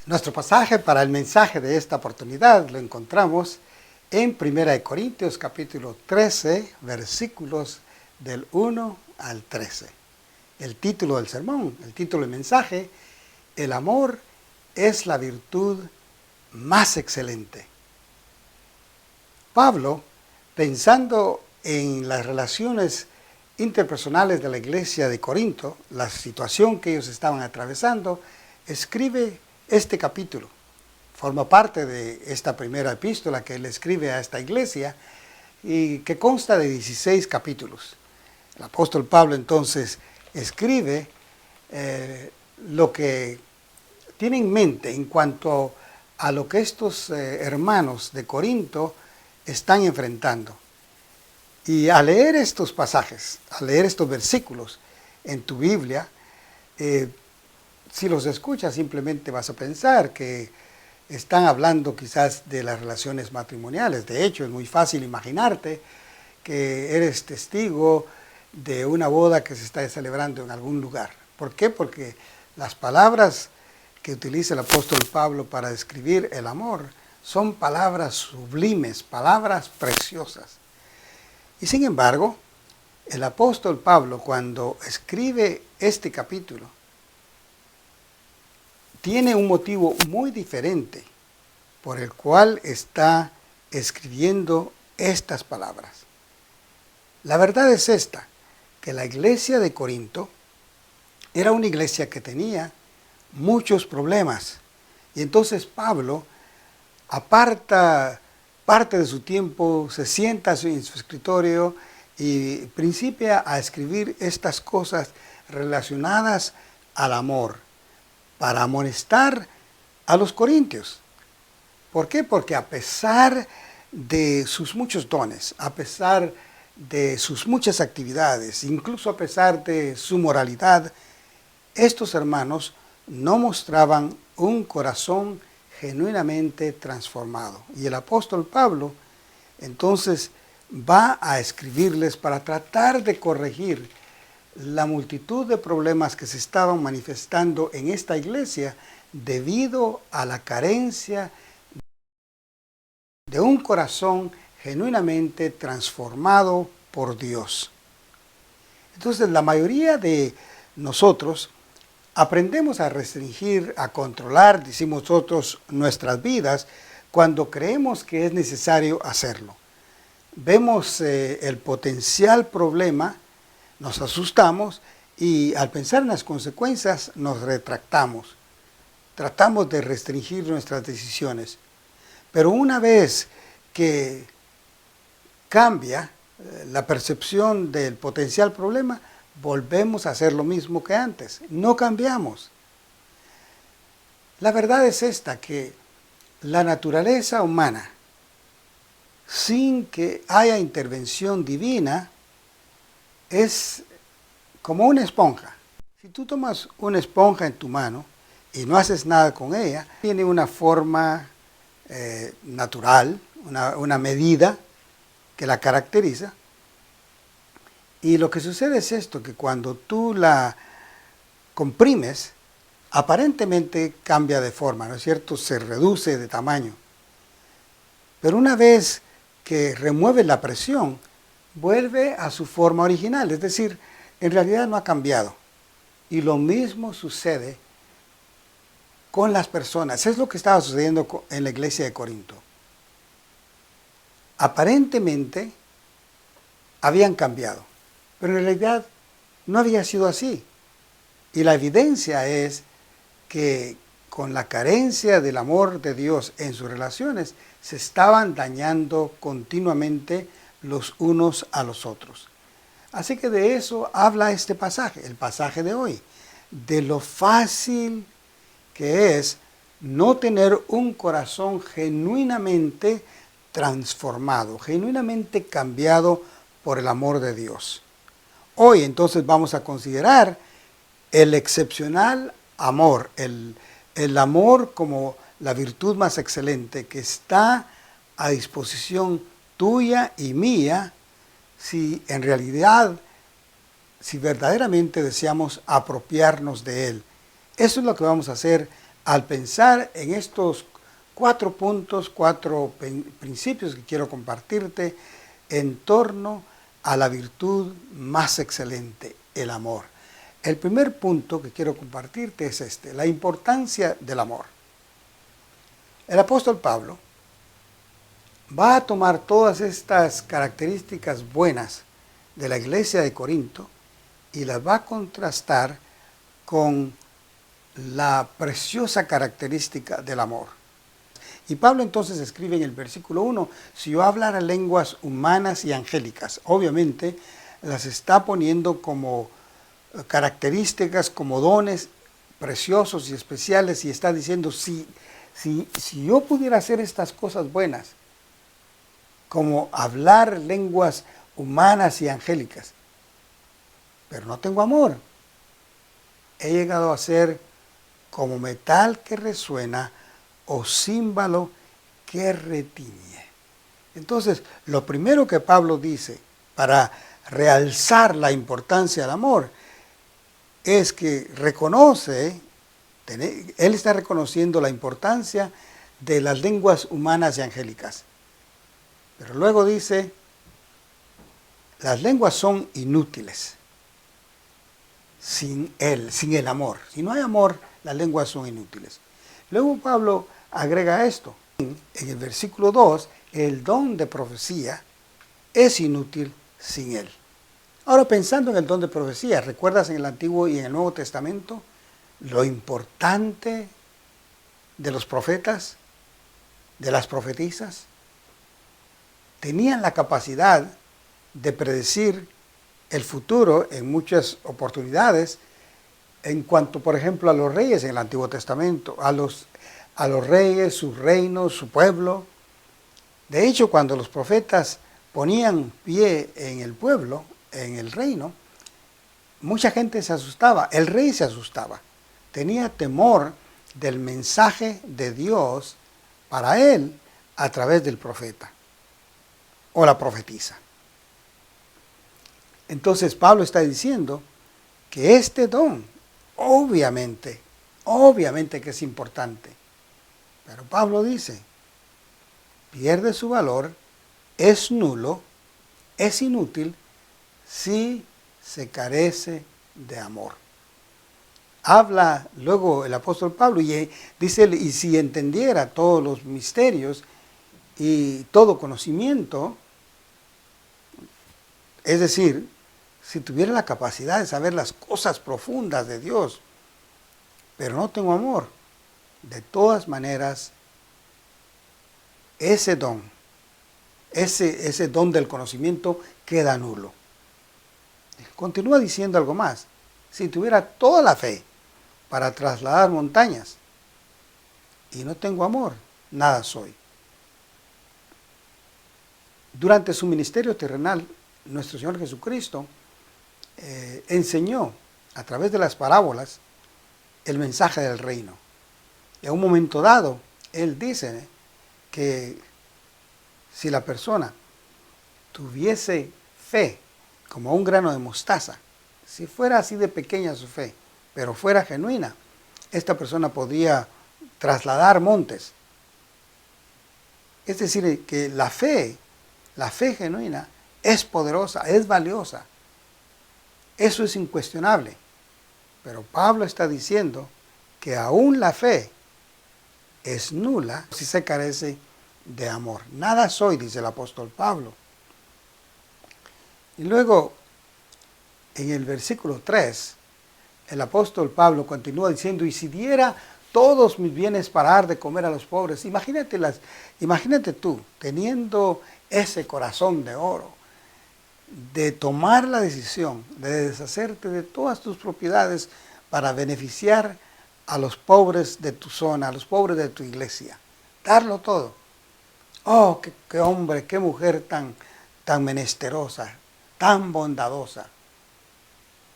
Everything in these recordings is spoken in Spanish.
Nuestro pasaje para el mensaje de esta oportunidad lo encontramos en 1 Corintios capítulo 13, versículos del 1 al 13. El título del sermón, el título del mensaje: el amor es la virtud más excelente. Pablo, pensando en las relaciones interpersonales de la iglesia de Corinto, la situación que ellos estaban atravesando, escribe este capítulo. Forma parte de esta primera epístola que él escribe a esta iglesia y que consta de 16 capítulos. El apóstol Pablo entonces escribe lo que tiene en mente en cuanto a lo que estos hermanos de Corinto están enfrentando. Y al leer estos pasajes, al leer estos versículos en tu Biblia, si los escuchas simplemente vas a pensar que están hablando quizás de las relaciones matrimoniales. De hecho, es muy fácil imaginarte que eres testigo de una boda que se está celebrando en algún lugar. ¿Por qué? Porque las palabras que utiliza el apóstol Pablo para describir el amor son palabras sublimes, palabras preciosas. Y sin embargo, el apóstol Pablo, cuando escribe este capítulo, tiene un motivo muy diferente por el cual está escribiendo estas palabras. La verdad es esta, que la iglesia de Corinto era una iglesia que tenía muchos problemas. Y entonces Pablo aparta parte de su tiempo, se sienta en su escritorio y principia a escribir estas cosas relacionadas al amor, para amonestar a los corintios. ¿Por qué? Porque a pesar de sus muchos dones, a pesar de sus muchas actividades, incluso a pesar de su moralidad, estos hermanos no mostraban un corazón genuinamente transformado. Y el apóstol Pablo entonces va a escribirles para tratar de corregir la multitud de problemas que se estaban manifestando en esta iglesia debido a la carencia de un corazón genuinamente transformado por Dios. Entonces, la mayoría de nosotros aprendemos a restringir, a controlar, decimos nosotros, nuestras vidas cuando creemos que es necesario hacerlo. Vemos el potencial problema, nos asustamos y al pensar en las consecuencias nos retractamos. Tratamos de restringir nuestras decisiones. Pero una vez que cambia la percepción del potencial problema, volvemos a hacer lo mismo que antes. No cambiamos. La verdad es esta, que la naturaleza humana, sin que haya intervención divina, es como una esponja. Si tú tomas una esponja en tu mano y no haces nada con ella, tiene una forma natural, una medida que la caracteriza. Y lo que sucede es esto, que cuando tú la comprimes, aparentemente cambia de forma, ¿no es cierto? Se reduce de tamaño. Pero una vez que remueve la presión, vuelve a su forma original, es decir, en realidad no ha cambiado. Y lo mismo sucede con las personas. Es lo que estaba sucediendo en la iglesia de Corinto. Aparentemente habían cambiado, pero en realidad no había sido así. Y la evidencia es que con la carencia del amor de Dios en sus relaciones, se estaban dañando continuamente los unos a los otros. Así que de eso habla este pasaje, el pasaje de hoy, de lo fácil que es no tener un corazón genuinamente transformado, genuinamente cambiado por el amor de Dios. Hoy entonces vamos a considerar el excepcional amor, el amor como la virtud más excelente que está a disposición tuya y mía si en realidad, si verdaderamente deseamos apropiarnos de él. Eso es lo que vamos a hacer al pensar en estos 4 puntos, 4 principios que quiero compartirte en torno a la virtud más excelente, el amor. El primer punto que quiero compartirte es este, la importancia del amor. El apóstol Pablo va a tomar todas estas características buenas de la iglesia de Corinto y las va a contrastar con la preciosa característica del amor. Y Pablo entonces escribe en el versículo 1, si yo hablara lenguas humanas y angélicas, obviamente las está poniendo como características, como dones preciosos y especiales, y está diciendo, si yo pudiera hacer estas cosas buenas, como hablar lenguas humanas y angélicas, pero no tengo amor, he llegado a ser como metal que resuena o címbalo que retiñe. Entonces, lo primero que Pablo dice para realzar la importancia del amor es que reconoce, él está reconociendo la importancia de las lenguas humanas y angélicas. Pero luego dice, las lenguas son inútiles sin él, sin el amor. Si no hay amor, las lenguas son inútiles. Luego Pablo agrega esto. En el versículo 2, el don de profecía es inútil sin él. Ahora, pensando en el don de profecía, ¿recuerdas en el Antiguo y en el Nuevo Testamento lo importante de los profetas, de las profetisas? Tenían la capacidad de predecir el futuro en muchas oportunidades, en cuanto, por ejemplo, a los reyes en el Antiguo Testamento, a los reyes, sus reinos, su pueblo. De hecho, cuando los profetas ponían pie en el pueblo, en el reino, mucha gente se asustaba, el rey se asustaba, tenía temor del mensaje de Dios para él a través del profeta o la profetisa. Entonces Pablo está diciendo que este don, obviamente que es importante, pero Pablo dice, pierde su valor, es nulo, es inútil si se carece de amor. Habla luego el apóstol Pablo y dice, y si entendiera todos los misterios y todo conocimiento, es decir, si tuviera la capacidad de saber las cosas profundas de Dios, pero no tengo amor, de todas maneras, ese don del conocimiento queda nulo. Continúa diciendo algo más. Si tuviera toda la fe para trasladar montañas y no tengo amor, nada soy. Durante su ministerio terrenal, nuestro Señor Jesucristo enseñó a través de las parábolas el mensaje del reino. Y en un momento dado, Él dice que si la persona tuviese fe como un grano de mostaza, si fuera así de pequeña su fe, pero fuera genuina, esta persona podría trasladar montes. Es decir, que la fe genuina es poderosa, es valiosa. Eso es incuestionable. Pero Pablo está diciendo que aún la fe es nula si se carece de amor. Nada soy, dice el apóstol Pablo. Y luego, en el versículo 3, el apóstol Pablo continúa diciendo, y si diera todos mis bienes para dar de comer a los pobres, imagínate tú, teniendo ese corazón de oro, de tomar la decisión de deshacerte de todas tus propiedades para beneficiar a los pobres de tu zona, a los pobres de tu iglesia. Darlo todo. Oh, qué hombre, qué mujer tan menesterosa, tan bondadosa.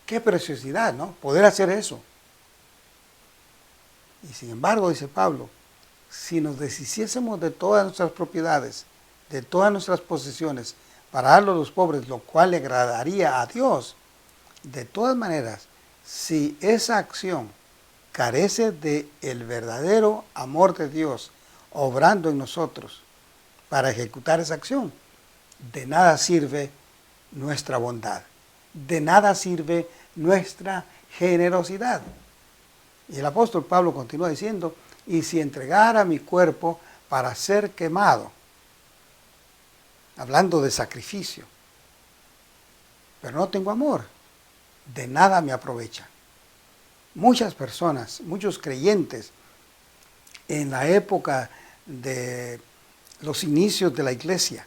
Qué preciosidad, ¿no? Poder hacer eso. Y sin embargo, dice Pablo, si nos deshiciésemos de todas nuestras propiedades, de todas nuestras posesiones, para darlo a los pobres, lo cual le agradaría a Dios, de todas maneras, si esa acción carece de el verdadero amor de Dios obrando en nosotros para ejecutar esa acción, de nada sirve nuestra bondad, de nada sirve nuestra generosidad. Y el apóstol Pablo continúa diciendo, y si entregara mi cuerpo para ser quemado, hablando de sacrificio, pero no tengo amor, de nada me aprovecha. Muchas personas, muchos creyentes, en la época de los inicios de la iglesia,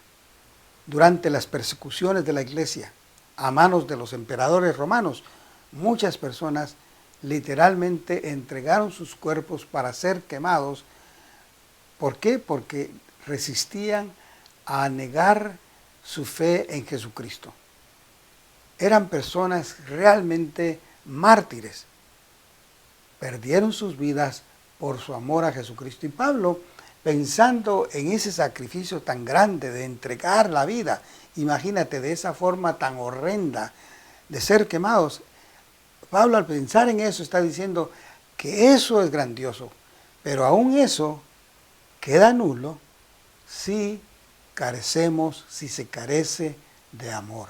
durante las persecuciones de la iglesia, a manos de los emperadores romanos, muchas personas literalmente entregaron sus cuerpos para ser quemados. ¿Por qué? Porque resistían a negar su fe en Jesucristo. Eran personas realmente mártires. Perdieron sus vidas por su amor a Jesucristo. Y Pablo, pensando en ese sacrificio tan grande de entregar la vida, imagínate de esa forma tan horrenda de ser quemados, Pablo al pensar en eso está diciendo que eso es grandioso, pero aún eso queda nulo si carecemos, si se carece de amor.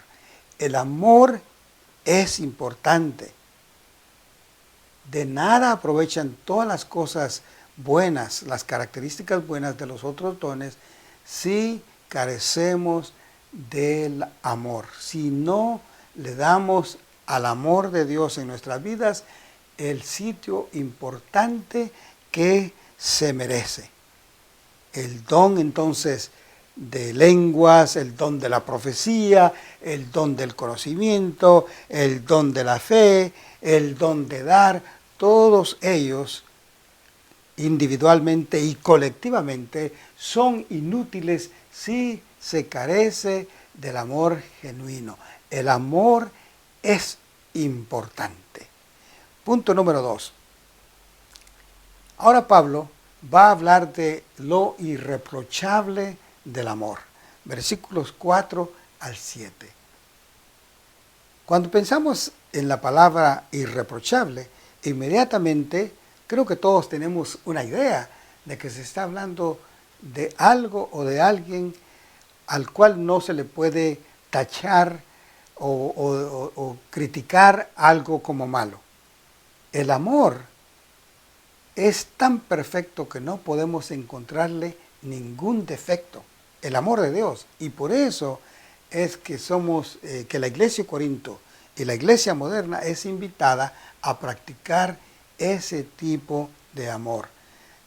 El amor es importante. De nada aprovechan todas las cosas buenas, las características buenas de los otros dones, si carecemos del amor. Si no le damos al amor de Dios en nuestras vidas el sitio importante que se merece. El don entonces de lenguas, el don de la profecía, el don del conocimiento, el don de la fe, el don de dar, todos ellos individualmente y colectivamente son inútiles si se carece del amor genuino. El amor es importante. Punto número 2. Ahora Pablo va a hablar de lo irreprochable del amor. Versículos 4 al 7. Cuando pensamos en la palabra irreprochable, inmediatamente creo que todos tenemos una idea de que se está hablando de algo o de alguien al cual no se le puede tachar o criticar algo como malo. El amor es tan perfecto que no podemos encontrarle ningún defecto. El amor de Dios. Y por eso es que que la iglesia de Corinto y la iglesia moderna es invitada a practicar ese tipo de amor.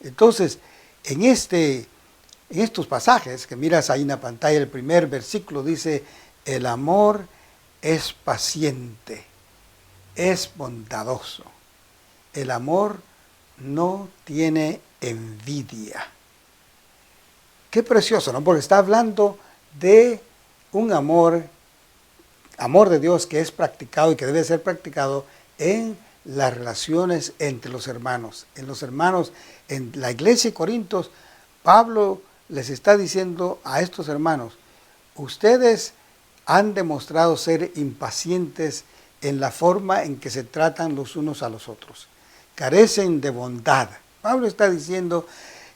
Entonces, en estos pasajes que miras ahí en la pantalla, el primer versículo dice, el amor es paciente, es bondadoso. El amor no tiene envidia. Qué precioso, ¿no? Porque está hablando de un amor de Dios que es practicado y que debe ser practicado en las relaciones entre los hermanos. En los hermanos, en la iglesia de Corintios, Pablo les está diciendo a estos hermanos, ustedes han demostrado ser impacientes en la forma en que se tratan los unos a los otros. Carecen de bondad. Pablo está diciendo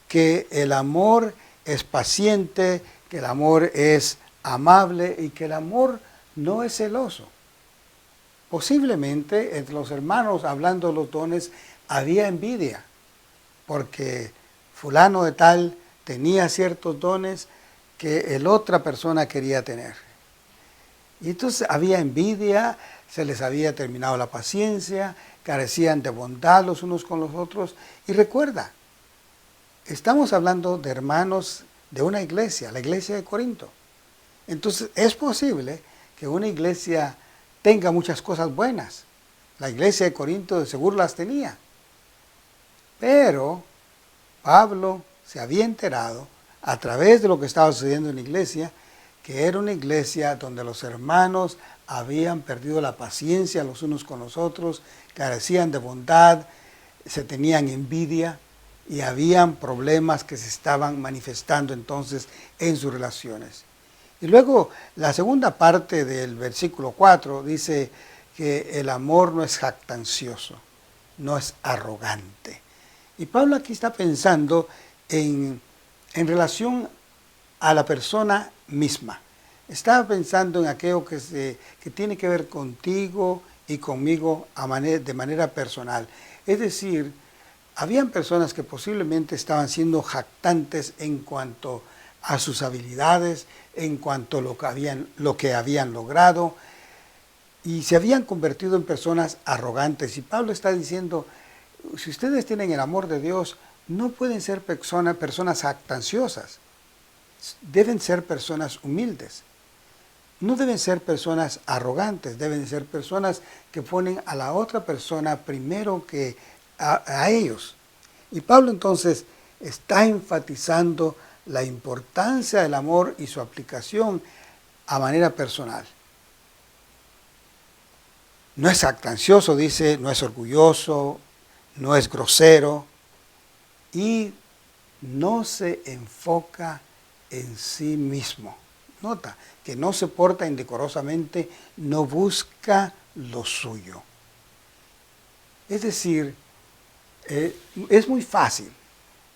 que el amor es paciente, que el amor es amable y que el amor no es celoso. Posiblemente entre los hermanos, hablando de los dones, había envidia, porque fulano de tal tenía ciertos dones que la otra persona quería tener. Y entonces había envidia, se les había terminado la paciencia, carecían de bondad los unos con los otros. Y recuerda, estamos hablando de hermanos de una iglesia, la iglesia de Corinto. Entonces es posible que una iglesia tenga muchas cosas buenas. La iglesia de Corinto de seguro las tenía. Pero Pablo se había enterado a través de lo que estaba sucediendo en la iglesia, que era una iglesia donde los hermanos habían perdido la paciencia los unos con los otros, carecían de bondad, se tenían envidia y habían problemas que se estaban manifestando entonces en sus relaciones. Y luego la segunda parte del versículo 4 dice que el amor no es jactancioso. no es arrogante. Y Pablo aquí está pensando en relación a la persona misma. Está pensando en aquello que tiene que ver contigo y conmigo de manera personal. Es decir, habían personas que posiblemente estaban siendo jactantes en cuanto a sus habilidades, en cuanto a lo que habían logrado, y se habían convertido en personas arrogantes. Y Pablo está diciendo, si ustedes tienen el amor de Dios, no pueden ser personas jactanciosas. Deben ser personas humildes. No deben ser personas arrogantes, deben ser personas que ponen a la otra persona primero que a ellos. Y Pablo entonces está enfatizando la importancia del amor y su aplicación a manera personal. No es jactancioso, dice, no es orgulloso, no es grosero y no se enfoca en sí mismo. Nota que no se porta indecorosamente, no busca lo suyo. Es decir, es muy fácil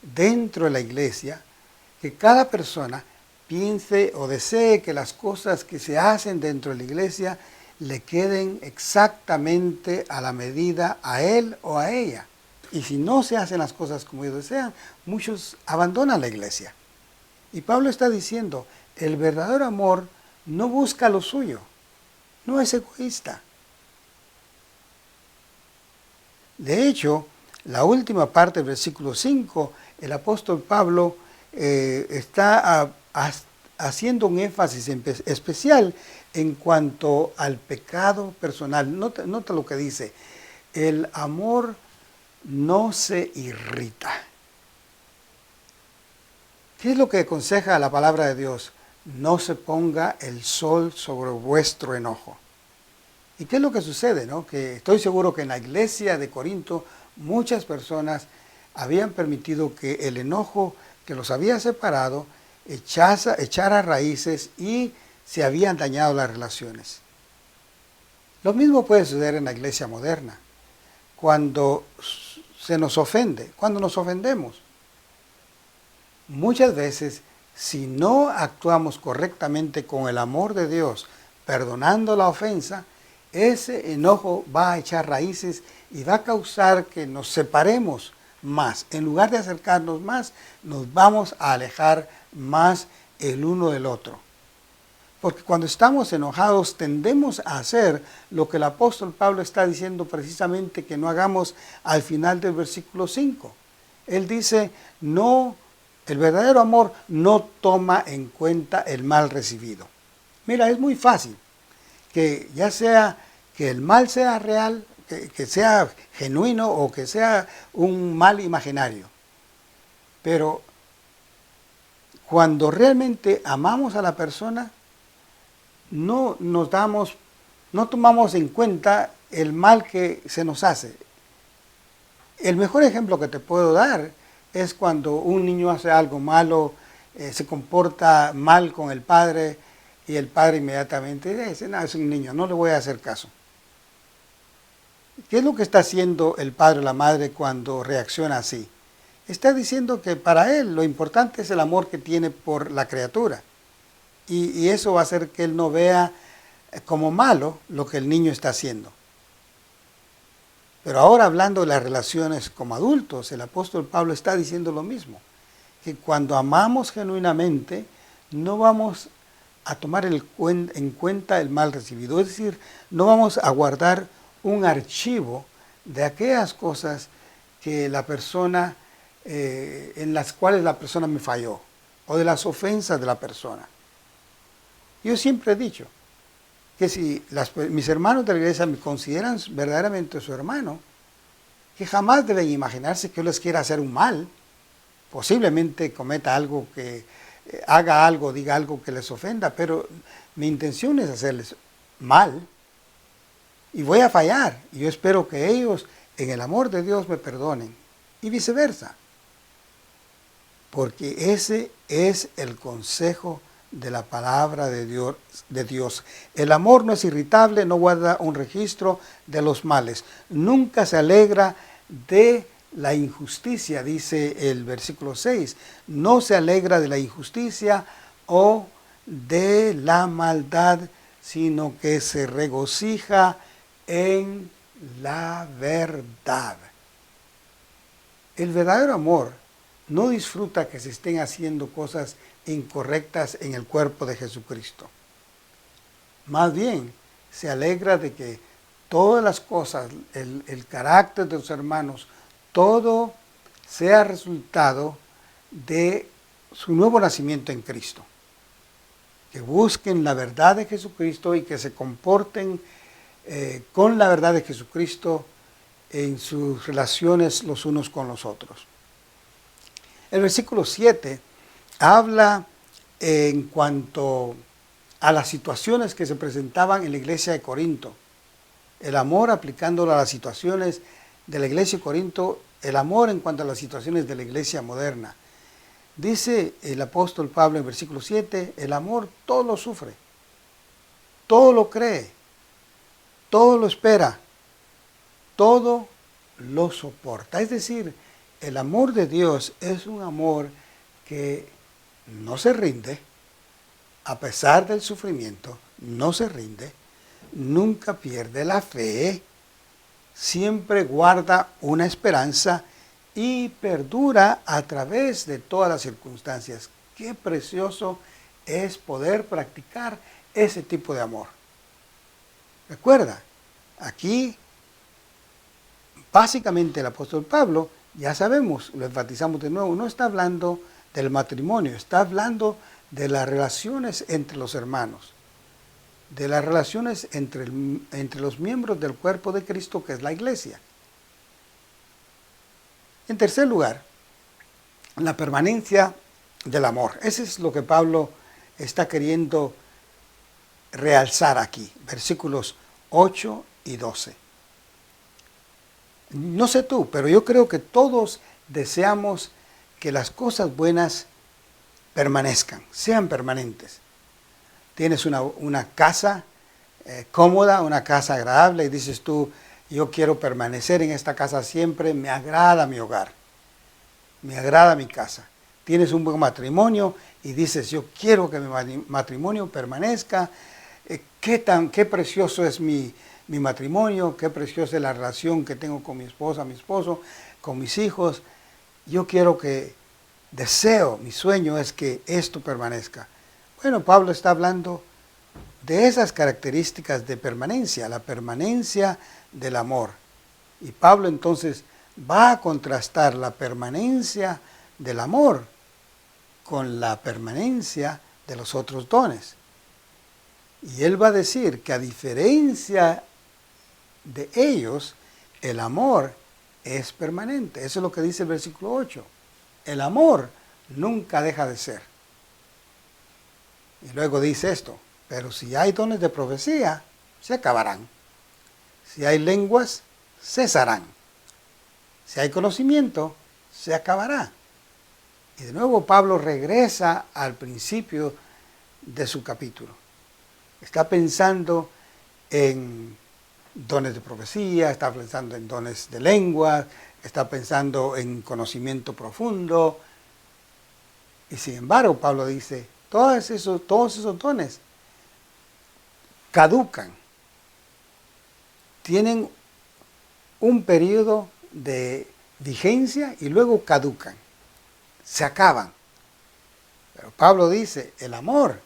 dentro de la iglesia que cada persona piense o desee que las cosas que se hacen dentro de la iglesia le queden exactamente a la medida a él o a ella. Y si no se hacen las cosas como ellos desean, muchos abandonan la iglesia. Y Pablo está diciendo, el verdadero amor no busca lo suyo, no es egoísta. De hecho, la última parte del versículo 5, el apóstol Pablo está haciendo un énfasis especial en cuanto al pecado personal. Nota lo que dice, el amor no se irrita. ¿Qué es lo que aconseja la palabra de Dios? No se ponga el sol sobre vuestro enojo. ¿Y qué es lo que sucede? ¿No? Que estoy seguro que en la iglesia de Corinto muchas personas habían permitido que el enojo que los había separado echara raíces y se habían dañado las relaciones. Lo mismo puede suceder en la iglesia moderna. Cuando se nos ofende, cuando nos ofendemos. Muchas veces, si no actuamos correctamente con el amor de Dios, perdonando la ofensa, ese enojo va a echar raíces y va a causar que nos separemos más. En lugar de acercarnos más, nos vamos a alejar más el uno del otro. Porque cuando estamos enojados tendemos a hacer lo que el apóstol Pablo está diciendo precisamente que no hagamos al final del versículo 5. Él dice, el verdadero amor no toma en cuenta el mal recibido. Mira, es muy fácil que ya sea que el mal sea real, que sea genuino o que sea un mal imaginario. Pero cuando realmente amamos a la persona, no tomamos en cuenta el mal que se nos hace. El mejor ejemplo que te puedo dar es cuando un niño hace algo malo, se comporta mal con el padre y el padre inmediatamente dice, no, es un niño, no le voy a hacer caso. ¿Qué es lo que está haciendo el padre o la madre cuando reacciona así? Está diciendo que para él lo importante es el amor que tiene por la criatura. Y eso va a hacer que él no vea como malo lo que el niño está haciendo. Pero ahora hablando de las relaciones como adultos, el apóstol Pablo está diciendo lo mismo, que cuando amamos genuinamente no vamos a tomar en cuenta el mal recibido, es decir, no vamos a guardar un archivo de aquellas cosas que la persona, en las cuales la persona me falló, o de las ofensas de la persona. Yo siempre he dicho que si mis hermanos de la iglesia me consideran verdaderamente su hermano, que jamás deben imaginarse que yo les quiera hacer un mal. Posiblemente cometa algo haga algo, diga algo que les ofenda, pero mi intención es hacerles mal y voy a fallar. Y yo espero que ellos, en el amor de Dios, me perdonen y viceversa. Porque ese es el consejo de la palabra de Dios. El amor no es irritable, no guarda un registro de los males. Nunca se alegra de la injusticia, dice el versículo 6. No se alegra de la injusticia o de la maldad, sino que se regocija en la verdad. El verdadero amor no disfruta que se estén haciendo cosas incorrectas en el cuerpo de Jesucristo. Más bien, se alegra de que todas las cosas, el carácter de los hermanos, todo sea resultado de su nuevo nacimiento en Cristo. Que busquen la verdad de Jesucristo y que se comporten con la verdad de Jesucristo en sus relaciones los unos con los otros. El versículo 7 habla en cuanto a las situaciones que se presentaban en la iglesia de Corinto. El amor aplicándolo a las situaciones de la iglesia de Corinto, el amor en cuanto a las situaciones de la iglesia moderna. Dice el apóstol Pablo en versículo 7, el amor todo lo sufre, todo lo cree, todo lo espera, todo lo soporta. Es decir, el amor de Dios es un amor que no se rinde, a pesar del sufrimiento, no se rinde, nunca pierde la fe, siempre guarda una esperanza y perdura a través de todas las circunstancias. Qué precioso es poder practicar ese tipo de amor. Recuerda, aquí básicamente el apóstol Pablo, ya sabemos, lo enfatizamos de nuevo, no está hablando del matrimonio, está hablando de las relaciones entre los hermanos, de las relaciones entre los miembros del cuerpo de Cristo, que es la iglesia. En tercer lugar, la permanencia del amor. Ese es lo que Pablo está queriendo realzar aquí, versículos 8 y 12. No sé tú, pero yo creo que todos deseamos que las cosas buenas permanezcan, sean permanentes. Tienes una casa cómoda, una casa agradable y dices tú, yo quiero permanecer en esta casa siempre, me agrada mi hogar, me agrada mi casa. Tienes un buen matrimonio y dices, yo quiero que mi matrimonio permanezca. Qué precioso es mi matrimonio, qué preciosa es la relación que tengo con mi esposa, mi esposo, con mis hijos. Yo quiero deseo, mi sueño es que esto permanezca. Bueno, Pablo está hablando de esas características de permanencia, la permanencia del amor. Y Pablo entonces va a contrastar la permanencia del amor con la permanencia de los otros dones. Y él va a decir que a diferencia de ellos, el amor es permanente. Eso es lo que dice el versículo 8. El amor nunca deja de ser. Y luego dice esto, pero si hay dones de profecía, se acabarán. Si hay lenguas, cesarán. Si hay conocimiento, se acabará. Y de nuevo Pablo regresa al principio de su capítulo. Está pensando en dones de profecía, está pensando en dones de lengua, está pensando en conocimiento profundo. Y sin embargo, Pablo dice, todos esos dones caducan. Tienen un periodo de vigencia y luego caducan. Se acaban. Pero Pablo dice, el amor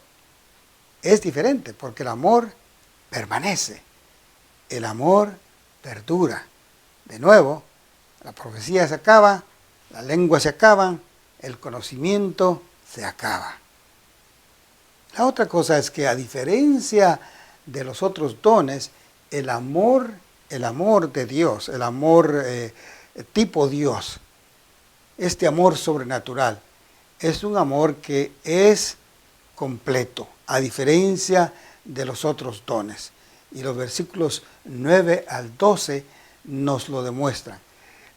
es diferente porque el amor permanece. El amor perdura. De nuevo, la profecía se acaba, la lengua se acaba, el conocimiento se acaba. La otra cosa es que a diferencia de los otros dones, el amor de Dios, el amor tipo Dios, este amor sobrenatural, es un amor que es completo, a diferencia de los otros dones. Y los versículos 9 al 12 nos lo demuestran.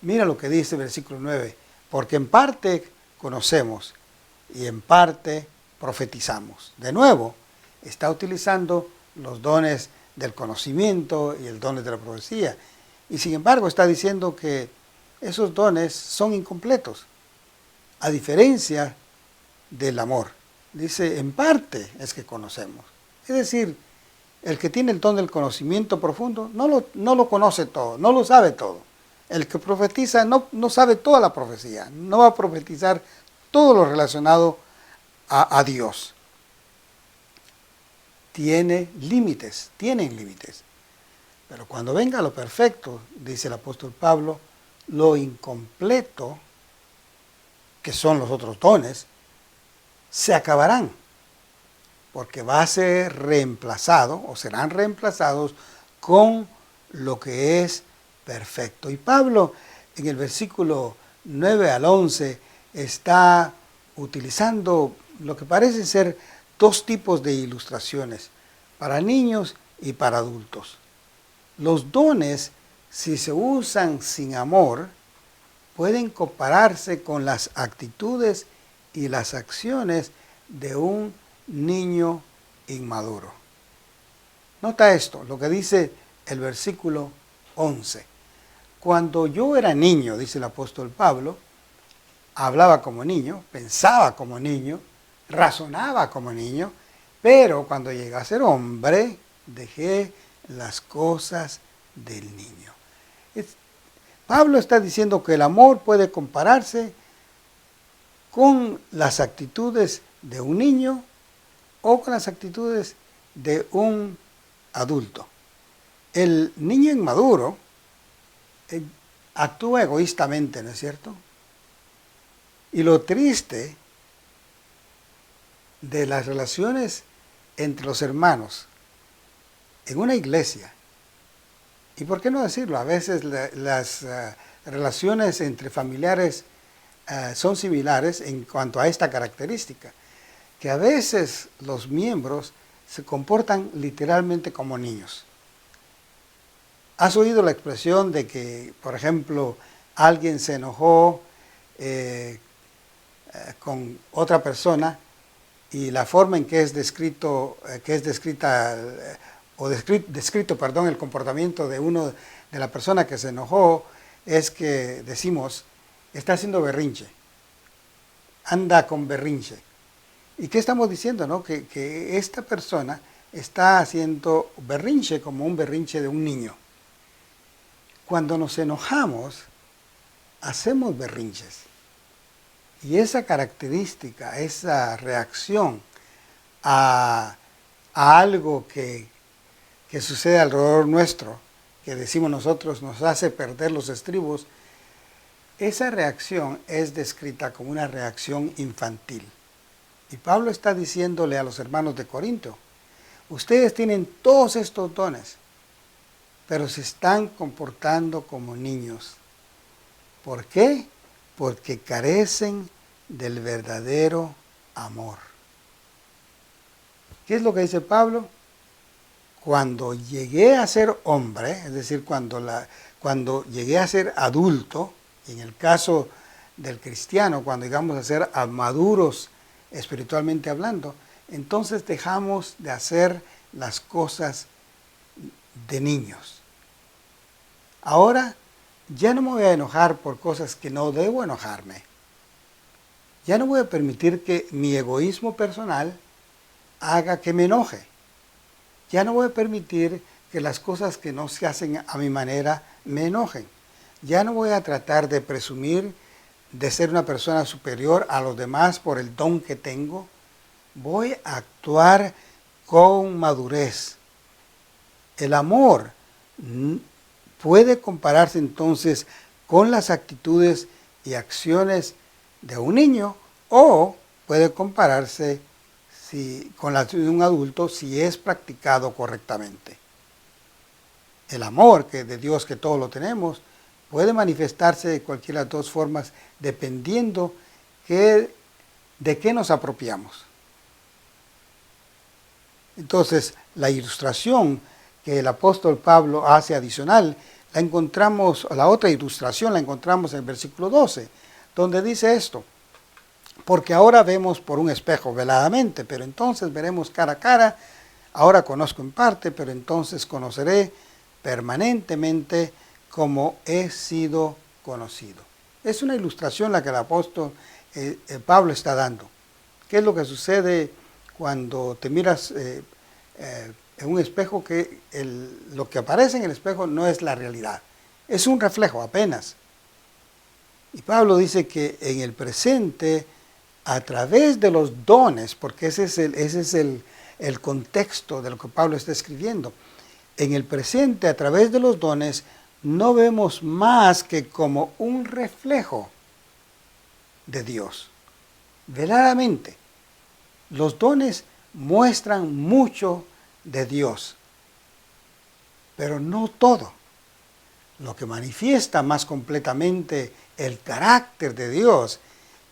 Mira lo que dice el versículo 9, porque en parte conocemos y en parte profetizamos. De nuevo, está utilizando los dones del conocimiento y el don de la profecía. Y sin embargo está diciendo que esos dones son incompletos, a diferencia del amor. Dice, en parte es que conocemos. Es decir, el que tiene el don del conocimiento profundo no lo conoce todo, no lo sabe todo. El que profetiza no sabe toda la profecía, no va a profetizar todo lo relacionado a Dios. Tienen límites. Pero cuando venga lo perfecto, dice el apóstol Pablo, lo incompleto, que son los otros dones, se acabarán, porque va a ser reemplazado o serán reemplazados con lo que es perfecto. Y Pablo en el versículo 9 al 11 está utilizando lo que parece ser dos tipos de ilustraciones, para niños y para adultos. Los dones, si se usan sin amor, pueden compararse con las actitudes y las acciones de un niño inmaduro. Nota esto, lo que dice el versículo 11. Cuando yo era niño, dice el apóstol Pablo, hablaba como niño, pensaba como niño, razonaba como niño, pero cuando llegué a ser hombre, dejé las cosas del niño. Pablo está diciendo que el amor puede compararse con las actitudes de un niño o con las actitudes de un adulto. El niño inmaduro actúa egoístamente, ¿no es cierto? Y lo triste de las relaciones entre los hermanos en una iglesia, y por qué no decirlo, a veces las relaciones entre familiares son similares en cuanto a esta característica, que a veces los miembros se comportan literalmente como niños. ¿Has oído la expresión de que, por ejemplo, alguien se enojó con otra persona y la forma en que es descrito el comportamiento de la persona que se enojó es que decimos, está haciendo berrinche, anda con berrinche? ¿Y qué estamos diciendo, no? Que esta persona está haciendo berrinche como un berrinche de un niño. Cuando nos enojamos, hacemos berrinches. Y esa característica, esa reacción a algo que sucede alrededor nuestro, que decimos nosotros nos hace perder los estribos, esa reacción es descrita como una reacción infantil. Y Pablo está diciéndole a los hermanos de Corinto, ustedes tienen todos estos dones, pero se están comportando como niños. ¿Por qué? Porque carecen del verdadero amor. ¿Qué es lo que dice Pablo? Cuando llegué a ser hombre, es decir, cuando llegué a ser adulto, y en el caso del cristiano, cuando llegamos a ser maduros espiritualmente hablando, entonces dejamos de hacer las cosas de niños. Ahora ya no me voy a enojar por cosas que no debo enojarme. Ya no voy a permitir que mi egoísmo personal haga que me enoje. Ya no voy a permitir que las cosas que no se hacen a mi manera me enojen. Ya no voy a tratar de presumir de ser una persona superior a los demás por el don que tengo. Voy a actuar con madurez. El amor puede compararse entonces con las actitudes y acciones de un niño o puede compararse con las de un adulto si es practicado correctamente. El amor de Dios, que todos lo tenemos, puede manifestarse de cualquiera de las dos formas dependiendo de qué nos apropiamos. Entonces, la ilustración que el apóstol Pablo hace adicional, la otra ilustración la encontramos en el versículo 12, donde dice esto: porque ahora vemos por un espejo veladamente, pero entonces veremos cara a cara. Ahora conozco en parte, pero entonces conoceré permanentemente como he sido conocido. Es una ilustración la que el apóstol Pablo está dando. ¿Qué es lo que sucede cuando te miras en un espejo? Que lo que aparece en el espejo no es la realidad, es un reflejo apenas. Y Pablo dice que en el presente, a través de los dones, porque ese es el contexto de lo que Pablo está escribiendo, en el presente, a través de los dones, no vemos más que como un reflejo de Dios. Veladamente, los dones muestran mucho de Dios, pero no todo. Lo que manifiesta más completamente el carácter de Dios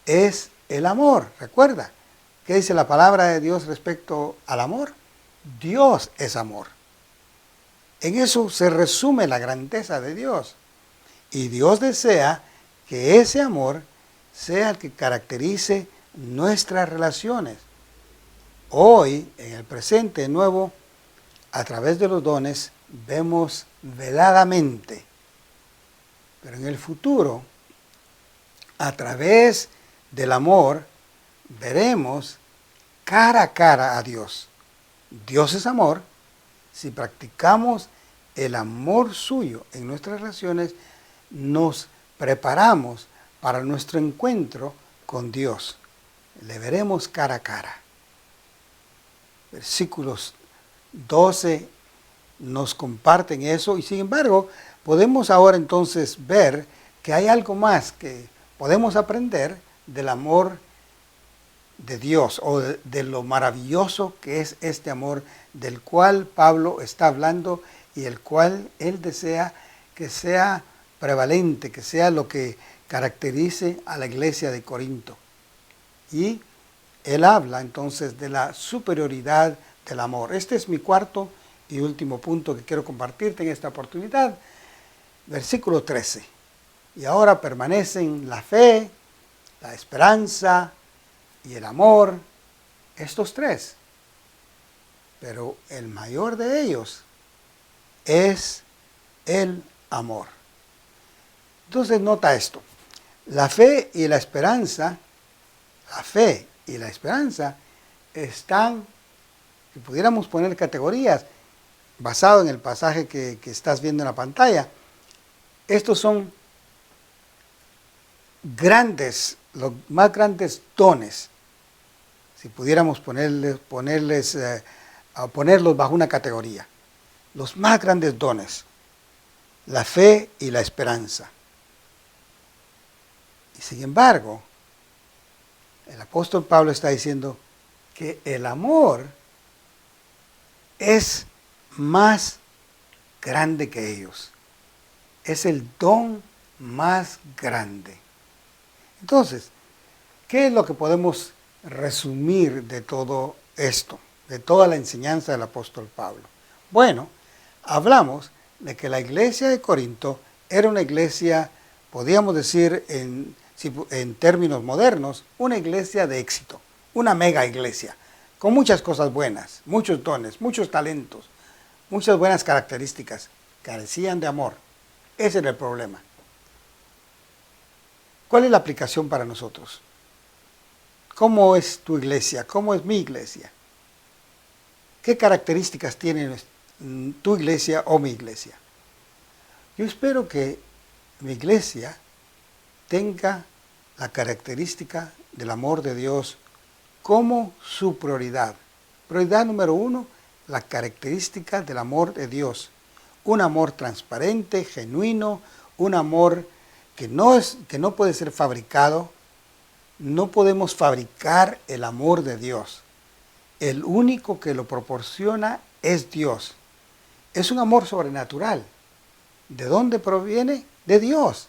es el amor. Recuerda, ¿qué dice la palabra de Dios respecto al amor? Dios es amor. En eso se resume la grandeza de Dios. Y Dios desea que ese amor sea el que caracterice nuestras relaciones. Hoy, en el presente de nuevo, a través de los dones, vemos veladamente. Pero en el futuro, a través del amor, veremos cara a cara a Dios. Dios es amor. Si practicamos el amor suyo en nuestras relaciones, nos preparamos para nuestro encuentro con Dios. Le veremos cara a cara. Versículos 12 nos comparten eso, y sin embargo podemos ahora entonces ver que hay algo más que podemos aprender del amor de Dios, o de lo maravilloso que es este amor del cual Pablo está hablando y el cual él desea que sea prevalente, que sea lo que caracterice a la iglesia de Corinto. Y él habla entonces de la superioridad del amor. Este es mi cuarto y último punto que quiero compartirte en esta oportunidad. Versículo 13. Y ahora permanecen la fe, la esperanza y el amor, estos tres. Pero el mayor de ellos es el amor. Entonces nota esto. La fe y la esperanza están, si pudiéramos poner categorías, basado en el pasaje que estás viendo en la pantalla. Estos son grandes, los más grandes dones, si pudiéramos ponerlos bajo una categoría. Los más grandes dones, la fe y la esperanza. Y sin embargo, el apóstol Pablo está diciendo que el amor es más grande que ellos. Es el don más grande. Entonces, ¿qué es lo que podemos resumir de todo esto, de toda la enseñanza del apóstol Pablo? Bueno, hablamos de que la iglesia de Corinto era una iglesia, podríamos decir en términos modernos, una iglesia de éxito, una mega iglesia, con muchas cosas buenas, muchos dones, muchos talentos, muchas buenas características. Carecían de amor. Ese era el problema. ¿Cuál es la aplicación para nosotros? ¿Cómo es tu iglesia? ¿Cómo es mi iglesia? ¿Qué características tiene tu iglesia o mi iglesia? Yo espero que mi iglesia tenga la característica del amor de Dios como su prioridad. Prioridad número 1, la característica del amor de Dios. Un amor transparente, genuino, un amor que no puede ser fabricado. No podemos fabricar el amor de Dios. El único que lo proporciona es Dios. Es un amor sobrenatural. ¿De dónde proviene? De Dios.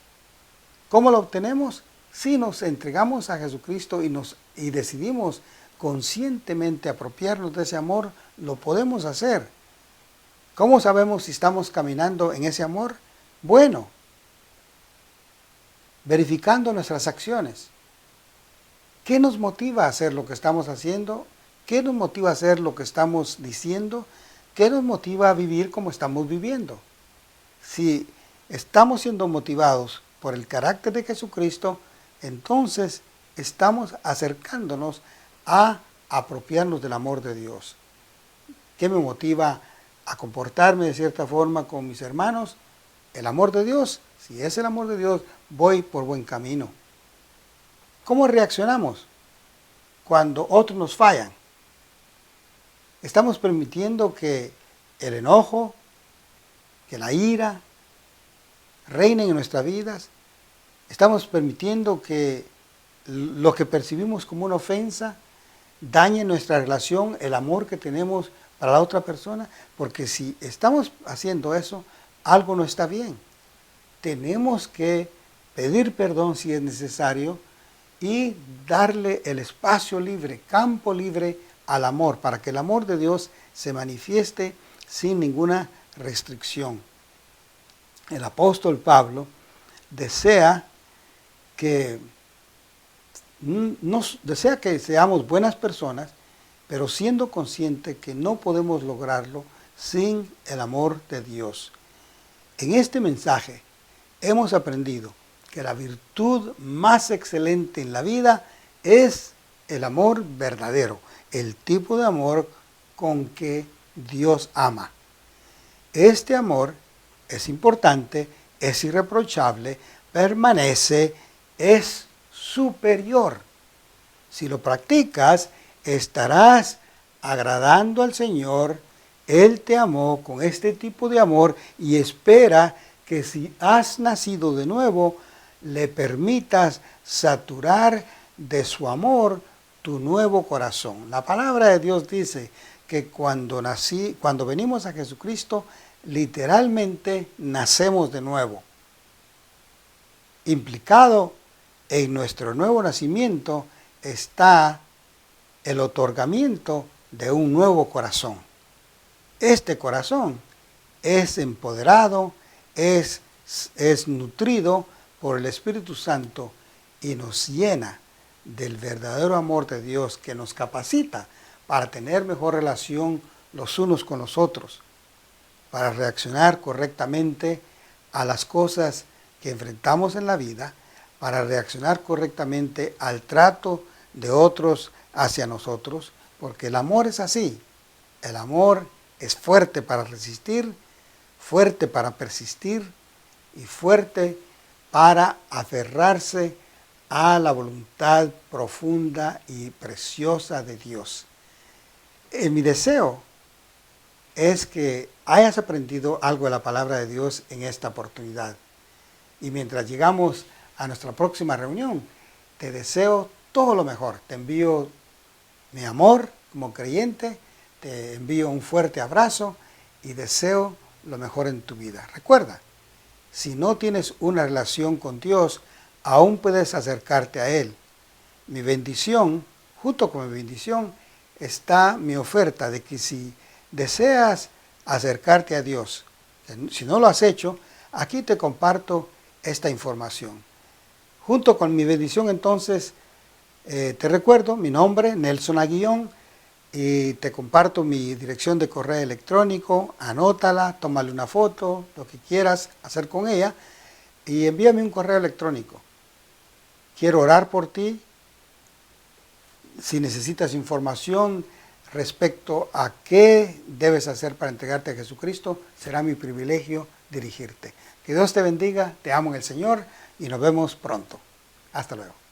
¿Cómo lo obtenemos? Si nos entregamos a Jesucristo y decidimos conscientemente apropiarnos de ese amor, lo podemos hacer. ¿Cómo sabemos si estamos caminando en ese amor? Bueno, verificando nuestras acciones. ¿Qué nos motiva a hacer lo que estamos haciendo? ¿Qué nos motiva a hacer lo que estamos diciendo? ¿Qué nos motiva a vivir como estamos viviendo? Si estamos siendo motivados por el carácter de Jesucristo, entonces estamos acercándonos a apropiarnos del amor de Dios. ¿Qué me motiva a comportarme de cierta forma con mis hermanos? El amor de Dios. Si es el amor de Dios, voy por buen camino. ¿Cómo reaccionamos cuando otros nos fallan? Estamos permitiendo que el enojo, que la ira reinen en nuestras vidas. Estamos permitiendo que lo que percibimos como una ofensa dañe nuestra relación, el amor que tenemos para la otra persona, porque si estamos haciendo eso, algo no está bien. Tenemos que pedir perdón si es necesario y darle el espacio libre, campo libre al amor, para que el amor de Dios se manifieste sin ninguna restricción. El apóstol Pablo desea que seamos buenas personas, pero siendo consciente que no podemos lograrlo sin el amor de Dios. En este mensaje hemos aprendido que la virtud más excelente en la vida es el amor verdadero, el tipo de amor con que Dios ama. Este amor es importante, es irreprochable, permanece, es superior. Si lo practicas, estarás agradando al Señor. Él te amó con este tipo de amor y espera que si has nacido de nuevo, le permitas saturar de su amor tu nuevo corazón. La palabra de Dios dice que cuando venimos a Jesucristo, literalmente nacemos de nuevo. Implicado en nuestro nuevo nacimiento está el otorgamiento de un nuevo corazón. Este corazón es empoderado, es nutrido por el Espíritu Santo y nos llena del verdadero amor de Dios que nos capacita para tener mejor relación los unos con los otros, para reaccionar correctamente a las cosas que enfrentamos en la vida, para reaccionar correctamente al trato de otros hacia nosotros, porque el amor es así. El amor es fuerte para resistir, fuerte para persistir y fuerte para aferrarse a la voluntad profunda y preciosa de Dios. Mi deseo es que hayas aprendido algo de la palabra de Dios en esta oportunidad. Y mientras llegamos a nuestra próxima reunión, te deseo todo lo mejor. Te envío mi amor como creyente, te envío un fuerte abrazo y deseo lo mejor en tu vida. Recuerda, si no tienes una relación con Dios, aún puedes acercarte a Él. Mi bendición, junto con mi bendición, está mi oferta de que si deseas acercarte a Dios, si no lo has hecho, aquí te comparto esta información. Junto con mi bendición, entonces, te recuerdo mi nombre, Nelson Aguillón, y te comparto mi dirección de correo electrónico. Anótala, tómale una foto, lo que quieras hacer con ella, y envíame un correo electrónico. Quiero orar por ti. Si necesitas información respecto a qué debes hacer para entregarte a Jesucristo, será mi privilegio dirigirte. Que Dios te bendiga, te amo en el Señor y nos vemos pronto. Hasta luego.